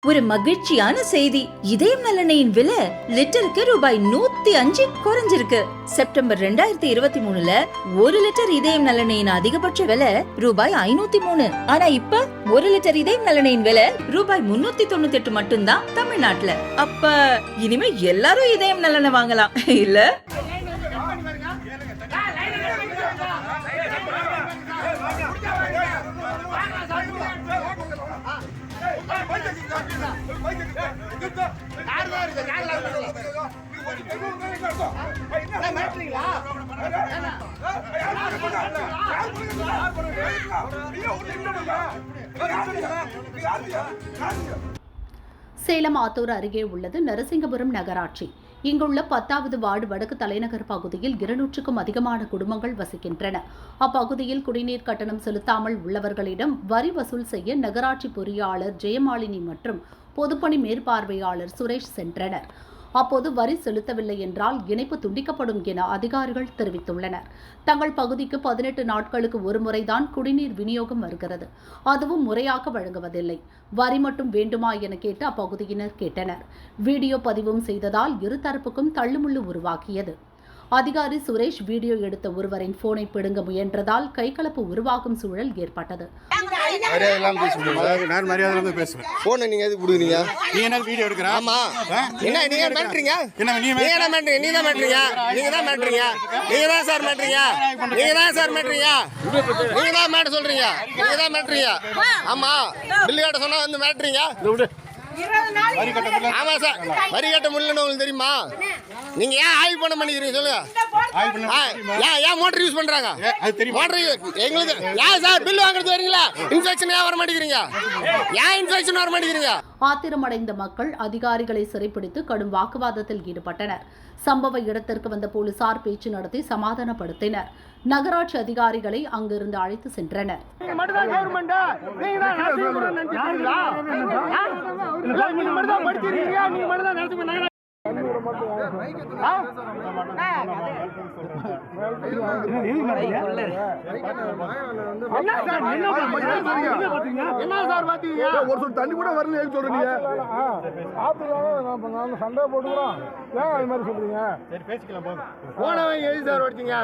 ஒரு மகிழ்ச்சியான செய்தி. இதயம் நல்லெண்ணெயின் விலை லிட்டருக்கு ரூபாய் 105 குறைஞ்சிருக்கு. செப்டம்பர் 2023ல 1 லிட்டர் இதயம் நல்லெண்ணெயின் அதிகபட்ச விலை ரூபாய் 503. ஆனா இப்ப 1 லிட்டர் இதயம் நல்லெண்ணெயின் விலை ரூபாய் 398 மட்டும்தான் தமிழ்நாட்டுல. அப்ப இனிமே எல்லாரும் இதயம் நல்லெண்ணெய் வாங்கலாம் இல்ல? சேலம் ஆத்தூர் அருகே உள்ளது நரசிங்கபுரம் நகராட்சி. இங்குள்ள 10வது வார்டு வடக்கு தலைநகர் பகுதியில் 200க்கும் அதிகமான குடும்பங்கள் வசிக்கின்றன. அப்பகுதியில் குடிநீர் கட்டணம் செலுத்தாமல் உள்ளவர்களிடம் வரி வசூல் செய்ய நகராட்சி பொறியாளர் ஜெயமாலினி மற்றும் பொதுப்பணி மேற்பார்வையாளர் சுரேஷ் சென்றனர். அப்போது வரி செலுத்தவில்லை என்றால் இணைப்பு துண்டிக்கப்படும் என அதிகாரிகள் தெரிவித்துள்ளனர். தங்கள் பகுதிக்கு 18 நாட்களுக்கு ஒருமுறைதான் குடிநீர் விநியோகம் வருகிறது. அதுவும் முறையாக வழங்குவதில்லை. வரி மட்டும் வேண்டுமா என கேட்டு அப்பகுதியினர் கேட்டனர். வீடியோ பதிவும் செய்ததால் இருதரப்புக்கும் தள்ளுமுள்ளு உருவாக்கியது. அதிகாரி சுரேஷ் வீடியோ எடுத்த ஒருவரின் போனை பிடுங்க முயன்றதால் கைகலப்பு உருவாகும் சூழல் ஏற்பட்டது. ஆமா சார், வரி கட்ட முடியலன்னு உங்களுக்கு தெரியுமா? நீங்க ஏன் ஆய்வு பண்ண மாட்டேங்கிறீங்க சொல்லுங்க. ஏன் மோட்டர் யூஸ் பண்றாங்க? மோட்டர் எங்களுக்கு ஏன் சார் பில் வாங்குறது வரீங்களா? இன்ஸ்பெக்ஷன் ஏன் வர மாட்டேங்கிறீங்க? ஏன் இன்ஸ்பெக்ஷன் வர மாட்டேங்கிறீங்க? ஆத்திரமடைந்த மக்கள் அதிகாரிகளை சிறைப்பிடித்து கடும் வாக்குவாதத்தில் ஈடுபட்டனர். சம்பவ இடத்திற்கு வந்த போலீசார் பேச்சு நடத்தி சமாதானப்படுத்தினர். நகராட்சி அதிகாரிகளை அங்கிருந்து அழைத்து சென்றனர். தண்ணி கூட வரல சொல்றீங்க. சண்டை போட்டுக்கிறோம். ஏன் அது மாதிரி சொல்றீங்க? போனவங்க எது சார் ஓடிச்சீங்க?